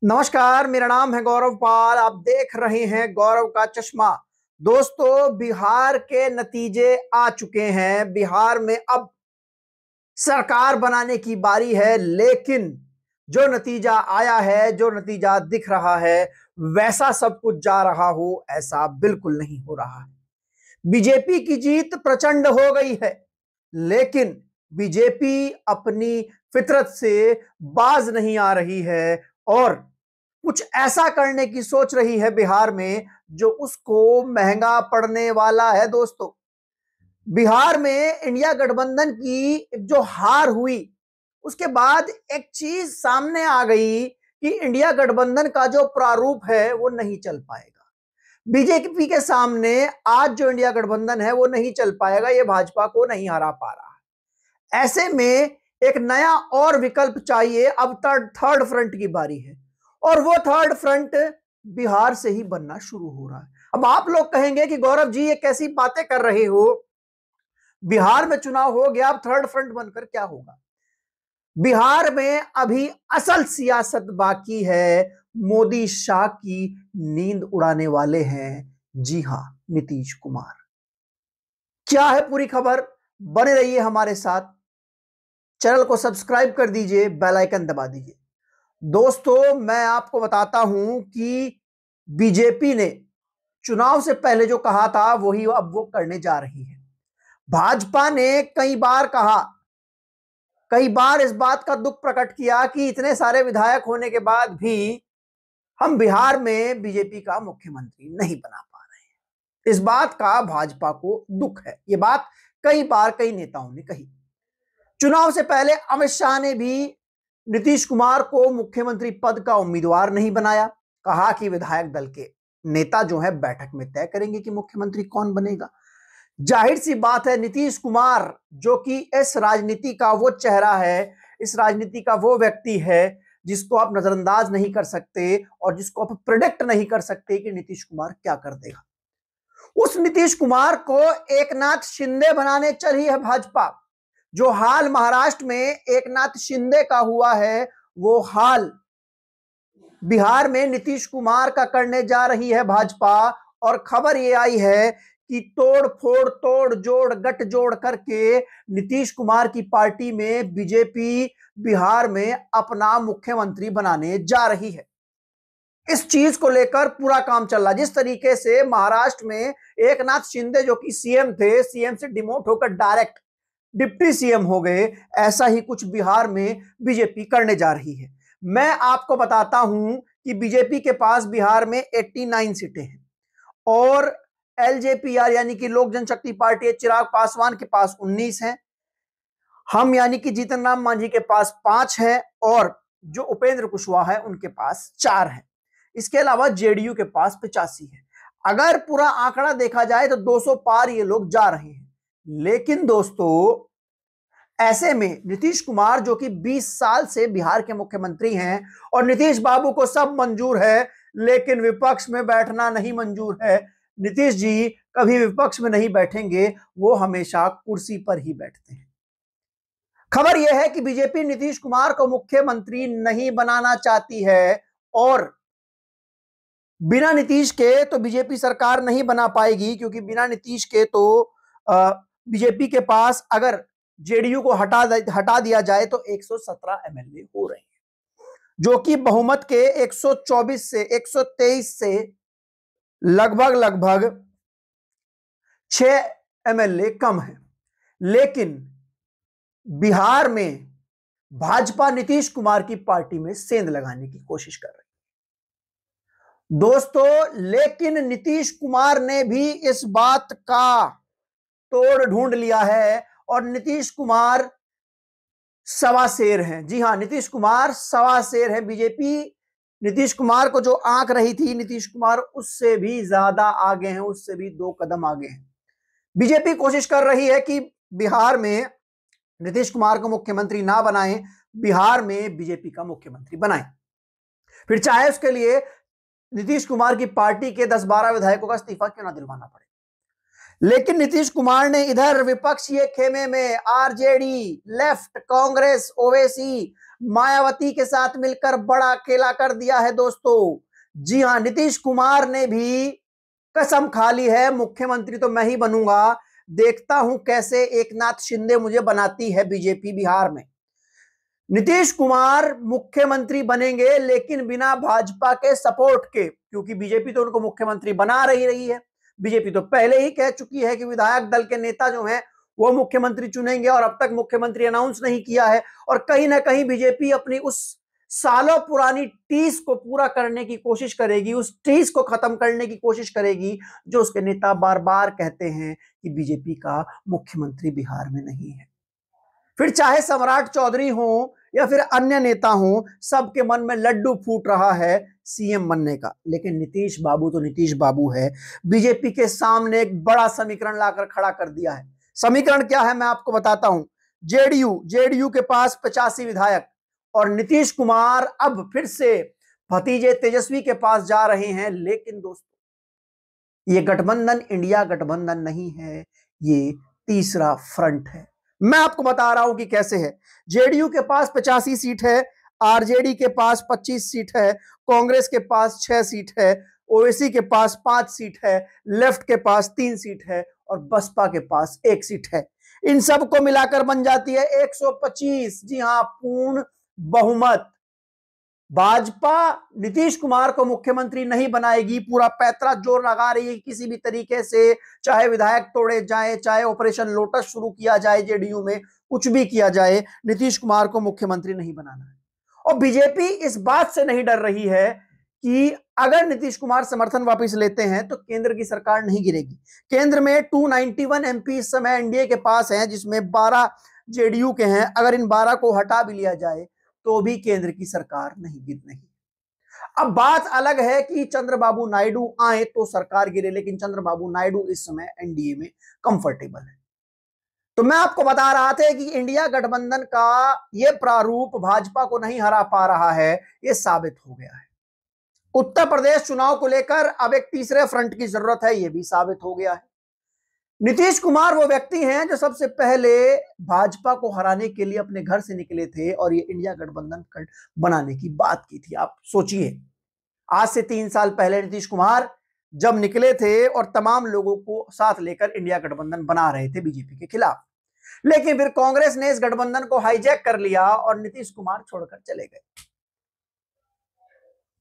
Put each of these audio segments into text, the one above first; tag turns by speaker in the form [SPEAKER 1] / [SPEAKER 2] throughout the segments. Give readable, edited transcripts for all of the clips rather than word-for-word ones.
[SPEAKER 1] नमस्कार, मेरा नाम है गौरव पाल। आप देख रहे हैं गौरव का चश्मा। दोस्तों, बिहार के नतीजे आ चुके हैं। बिहार में अब सरकार बनाने की बारी है, लेकिन जो नतीजा आया है, जो नतीजा दिख रहा है, वैसा सब कुछ जा रहा हो ऐसा बिल्कुल नहीं हो रहा है। बीजेपी की जीत प्रचंड हो गई है, लेकिन बीजेपी अपनी फितरत से बाज नहीं आ रही है और कुछ ऐसा करने की सोच रही है बिहार में जो उसको महंगा पड़ने वाला है। दोस्तों, बिहार में इंडिया गठबंधन की जो हार हुई, उसके बाद एक चीज सामने आ गई कि इंडिया गठबंधन का जो प्रारूप है वो नहीं चल पाएगा। बीजेपी के सामने आज जो इंडिया गठबंधन है वो नहीं चल पाएगा, ये भाजपा को नहीं हरा पा रहा है। ऐसे में एक नया और विकल्प चाहिए। अब थर्ड फ्रंट की बारी है और वो थर्ड फ्रंट बिहार से ही बनना शुरू हो रहा है। अब आप लोग कहेंगे कि गौरव जी ये कैसी बातें कर रहे हो, बिहार में चुनाव हो गया, अब थर्ड फ्रंट बनकर क्या होगा। बिहार में अभी असल सियासत बाकी है। मोदी शाह की नींद उड़ाने वाले हैं, जी हां, नीतीश कुमार। क्या है पूरी खबर, बने रहिए हमारे साथ। चैनल को सब्सक्राइब कर दीजिए, बेल आइकन दबा दीजिए। दोस्तों, मैं आपको बताता हूं कि बीजेपी ने चुनाव से पहले जो कहा था वही अब वो करने जा रही है। भाजपा ने कई बार कहा, कई बार इस बात का दुख प्रकट किया कि इतने सारे विधायक होने के बाद भी हम बिहार में बीजेपी का मुख्यमंत्री नहीं बना पा रहे हैं। इस बात का भाजपा को दुख है। यह बात कई बार कई नेताओं ने कही। चुनाव से पहले अमित शाह ने भी नीतीश कुमार को मुख्यमंत्री पद का उम्मीदवार नहीं बनाया। कहा कि विधायक दल के नेता जो है बैठक में तय करेंगे कि मुख्यमंत्री कौन बनेगा। जाहिर सी बात है, नीतीश कुमार जो कि इस राजनीति का वो चेहरा है, इस राजनीति का वो व्यक्ति है जिसको आप नजरअंदाज नहीं कर सकते और जिसको आप प्रिडिक्ट नहीं कर सकते कि नीतीश कुमार क्या कर देगा। उस नीतीश कुमार को एकनाथ शिंदे बनाने चली है भाजपा। जो हाल महाराष्ट्र में एकनाथ शिंदे का हुआ है, वो हाल बिहार में नीतीश कुमार का करने जा रही है भाजपा। और खबर ये आई है कि तोड़ फोड़, तोड़ जोड़, गठ जोड़ करके नीतीश कुमार की पार्टी में बीजेपी बिहार में अपना मुख्यमंत्री बनाने जा रही है। इस चीज को लेकर पूरा काम चल रहा। जिस तरीके से महाराष्ट्र में एकनाथ शिंदे जो कि सीएम थे, सीएम से डिमोट होकर डायरेक्ट डिप्टी सीएम हो गए, ऐसा ही कुछ बिहार में बीजेपी करने जा रही है। मैं आपको बताता हूं कि बीजेपी के पास बिहार में 89 सीटें हैं और एलजेपीआर यानी कि लोक जनशक्ति पार्टी चिराग पासवान के पास 19 हैं। हम यानी कि जीतन राम मांझी के पास 5 है और जो उपेंद्र कुशवाहा है उनके पास 4 है। इसके अलावा जेडीयू के पास 85 है। अगर पूरा आंकड़ा देखा जाए तो 200 पार ये लोग जा रहे हैं। लेकिन दोस्तों, ऐसे में नीतीश कुमार जो कि 20 साल से बिहार के मुख्यमंत्री हैं और नीतीश बाबू को सब मंजूर है, लेकिन विपक्ष में बैठना नहीं मंजूर है। नीतीश जी कभी विपक्ष में नहीं बैठेंगे, वो हमेशा कुर्सी पर ही बैठते हैं। खबर यह है कि बीजेपी नीतीश कुमार को मुख्यमंत्री नहीं बनाना चाहती है और बिना नीतीश के तो बीजेपी सरकार नहीं बना पाएगी, क्योंकि बिना नीतीश के तो बीजेपी के पास अगर जेडीयू को हटा दिया जाए तो 117 एमएलए हो रहे हैं, जो कि बहुमत के 124 से 123 से लगभग 6 एमएलए कम है। लेकिन बिहार में भाजपा नीतीश कुमार की पार्टी में सेंध लगाने की कोशिश कर रही है दोस्तों। लेकिन नीतीश कुमार ने भी इस बात का तोड़ ढूंढ लिया है और नीतीश कुमार सवा शेर हैं। जी हां, नीतीश कुमार सवा शेर है। बीजेपी नीतीश कुमार को जो आंक रही थी, नीतीश कुमार उससे भी ज्यादा आगे हैं, उससे भी 2 कदम आगे हैं। बीजेपी कोशिश कर रही है कि बिहार में नीतीश कुमार को मुख्यमंत्री ना बनाएं, बिहार में बीजेपी का मुख्यमंत्री बनाएं, फिर चाहे उसके लिए नीतीश कुमार की पार्टी के 10-12 विधायकों का इस्तीफा क्यों ना दिलवाना पड़े। लेकिन नीतीश कुमार ने इधर विपक्षीय खेमे में आरजेडी, लेफ्ट, कांग्रेस, ओवैसी, मायावती के साथ मिलकर बड़ा खेला कर दिया है दोस्तों। जी हां, नीतीश कुमार ने भी कसम खा ली है, मुख्यमंत्री तो मैं ही बनूंगा, देखता हूं कैसे एकनाथ शिंदे मुझे बनाती है बीजेपी बिहार में। नीतीश कुमार मुख्यमंत्री बनेंगे लेकिन बिना भाजपा के सपोर्ट के, क्योंकि बीजेपी तो उनको मुख्यमंत्री बना रही है। बीजेपी तो पहले ही कह चुकी है कि विधायक दल के नेता जो हैं वो मुख्यमंत्री चुनेंगे, और अब तक मुख्यमंत्री अनाउंस नहीं किया है। और कहीं ना कहीं बीजेपी अपनी उस सालों पुरानी टीस को पूरा करने की कोशिश करेगी, उस टीस को खत्म करने की कोशिश करेगी जो उसके नेता बार बार कहते हैं कि बीजेपी का मुख्यमंत्री बिहार में नहीं है। फिर चाहे सम्राट चौधरी हो या फिर अन्य नेता हो, सबके मन में लड्डू फूट रहा है सीएम बनने का। लेकिन नीतीश बाबू तो नीतीश बाबू है। बीजेपी के सामने एक बड़ा समीकरण लाकर खड़ा कर दिया है। समीकरण क्या है मैं आपको बताता हूं। जेडीयू के पास 85 विधायक, और नीतीश कुमार अब फिर से भतीजे तेजस्वी के पास जा रहे हैं। लेकिन दोस्तों, ये गठबंधन इंडिया गठबंधन नहीं है, ये तीसरा फ्रंट है। मैं आपको बता रहा हूं कि कैसे है। जेडीयू के पास 85 सीट है, आरजेडी के पास 25 सीट है, कांग्रेस के पास 6 सीट है, ओवैसी के पास 5 सीट है, लेफ्ट के पास 3 सीट है, और बसपा के पास 1 सीट है। इन सबको मिलाकर बन जाती है 125। जी हां, पूर्ण बहुमत। भाजपा नीतीश कुमार को मुख्यमंत्री नहीं बनाएगी, पूरा पैतरा जोर लगा रही है किसी भी तरीके से, चाहे विधायक तोड़े जाए, चाहे ऑपरेशन लोटस शुरू किया जाए जेडीयू में, कुछ भी किया जाए, नीतीश कुमार को मुख्यमंत्री नहीं बनाना है। और बीजेपी इस बात से नहीं डर रही है कि अगर नीतीश कुमार समर्थन वापस लेते हैं तो केंद्र की सरकार नहीं गिरेगी। केंद्र में 291 एमपी इस समय एनडीए के पास हैं, जिसमें 12 जेडीयू के हैं। अगर इन 12 को हटा भी लिया जाए तो भी केंद्र की सरकार नहीं गिरने। अब बात अलग है कि चंद्रबाबू नायडू आए तो सरकार गिरे, लेकिन चंद्रबाबू नायडू इस समय एनडीए में कंफर्टेबल है। तो मैं आपको बता रहा था कि इंडिया गठबंधन का यह प्रारूप भाजपा को नहीं हरा पा रहा है, यह साबित हो गया है। उत्तर प्रदेश चुनाव को लेकर अब एक तीसरे फ्रंट की जरूरत है, यह भी साबित हो गया है। नीतीश कुमार वो व्यक्ति हैं जो सबसे पहले भाजपा को हराने के लिए अपने घर से निकले थे और ये इंडिया गठबंधन बनाने की बात की थी। आप सोचिए, आज से 3 साल पहले नीतीश कुमार जब निकले थे और तमाम लोगों को साथ लेकर इंडिया गठबंधन बना रहे थे बीजेपी के खिलाफ, लेकिन फिर कांग्रेस ने इस गठबंधन को हाईजैक कर लिया और नीतीश कुमार छोड़कर चले गए।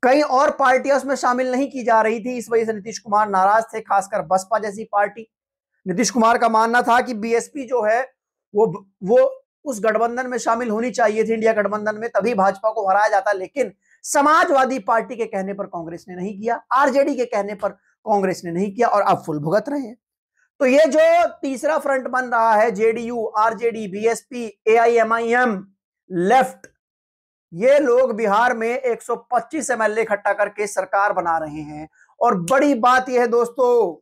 [SPEAKER 1] कई और पार्टियां उसमें शामिल नहीं की जा रही थी, इस वजह से नीतीश कुमार नाराज थे, खासकर बसपा जैसी पार्टी। नीतीश कुमार का मानना था कि बीएसपी जो है वो उस गठबंधन में शामिल होनी चाहिए थी, इंडिया गठबंधन में, तभी भाजपा को हराया जाता। लेकिन समाजवादी पार्टी के कहने पर कांग्रेस ने नहीं किया, आरजेडी के कहने पर कांग्रेस ने नहीं किया, और अब फुल भुगत रहे हैं। तो ये जो तीसरा फ्रंट बन रहा है, JDU, RJD, BSP, AIMIM, left, ये लोग बिहार में 125 एमएलए इकट्ठा करके सरकार बना रहे हैं। और बड़ी बात यह है दोस्तों,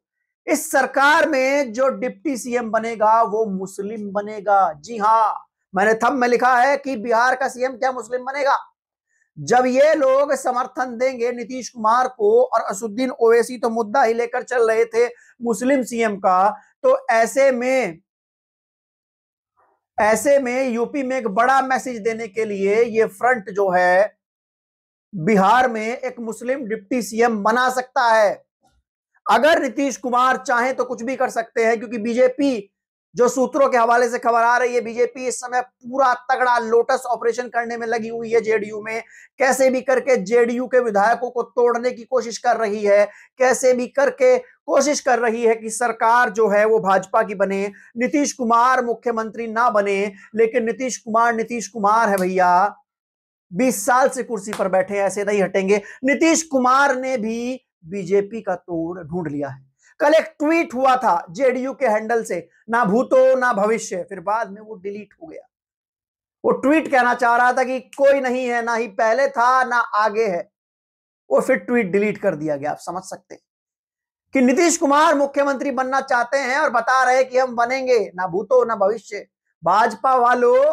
[SPEAKER 1] इस सरकार में जो डिप्टी सीएम बनेगा वो मुस्लिम बनेगा। जी हां, मैंने थंब में लिखा है कि बिहार का सीएम क्या मुस्लिम बनेगा। जब ये लोग समर्थन देंगे नीतीश कुमार को, और असुद्दीन ओवैसी तो मुद्दा ही लेकर चल रहे थे मुस्लिम सीएम का, तो ऐसे में यूपी में एक बड़ा मैसेज देने के लिए ये फ्रंट जो है बिहार में एक मुस्लिम डिप्टी सीएम बना सकता है। अगर नीतीश कुमार चाहें तो कुछ भी कर सकते हैं, क्योंकि बीजेपी, जो सूत्रों के हवाले से खबर आ रही है, बीजेपी इस समय पूरा तगड़ा लोटस ऑपरेशन करने में लगी हुई है जेडीयू में। कैसे भी करके जेडीयू के विधायकों को तोड़ने की कोशिश कर रही है, कैसे भी करके कोशिश कर रही है कि सरकार जो है वो भाजपा की बने, नीतीश कुमार मुख्यमंत्री ना बने। लेकिन नीतीश कुमार है भैया, 20 साल से कुर्सी पर बैठे, ऐसे नहीं हटेंगे। नीतीश कुमार ने भी बीजेपी का तोड़ ढूंढ लिया है। कल एक ट्वीट हुआ था जेडीयू के हैंडल से, ना भूतो ना भविष्य, फिर बाद में वो डिलीट हो गया। वो ट्वीट कहना चाह रहा था कि कोई नहीं है, ना ही पहले था ना आगे है, वो फिर ट्वीट डिलीट कर दिया गया। आप समझ सकते हैं कि नीतीश कुमार मुख्यमंत्री बनना चाहते हैं और बता रहे कि हम बनेंगे, ना भूतो ना भविष्य। भाजपा वालों,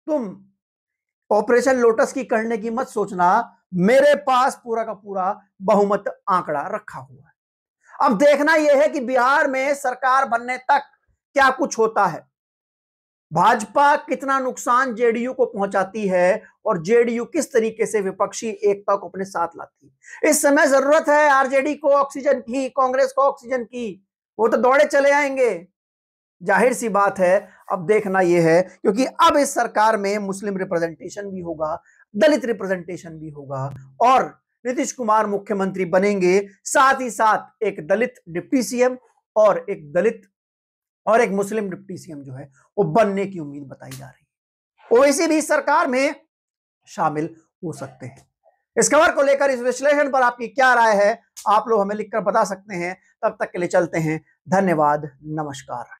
[SPEAKER 1] तुम ऑपरेशन लोटस की करने की मत सोचना, मेरे पास पूरा का पूरा बहुमत आंकड़ा रखा हुआ है। अब देखना यह है कि बिहार में सरकार बनने तक क्या कुछ होता है। भाजपा कितना नुकसान जेडीयू को पहुंचाती है और जेडीयू किस तरीके से विपक्षी एकता को अपने साथ लाती है। इस समय जरूरत है आरजेडी को ऑक्सीजन की, कांग्रेस को ऑक्सीजन की। वो तो दौड़े चले आएंगे। जाहिर सी बात है, अब देखना यह है, क्योंकि अब इस सरकार में मुस्लिम रिप्रेजेंटेशन भी होगा, दलित रिप्रेजेंटेशन भी होगा और नीतीश कुमार मुख्यमंत्री बनेंगे। साथ ही साथ एक दलित डिप्टी सीएम और एक दलित और एक मुस्लिम डिप्टी सीएम जो है वो बनने की उम्मीद बताई जा रही है। ओवैसी भी सरकार में शामिल हो सकते हैं। इस खबर को लेकर, इस विश्लेषण पर आपकी क्या राय है, आप लोग हमें लिखकर बता सकते हैं। तब तक के लिए चलते हैं। धन्यवाद, नमस्कार।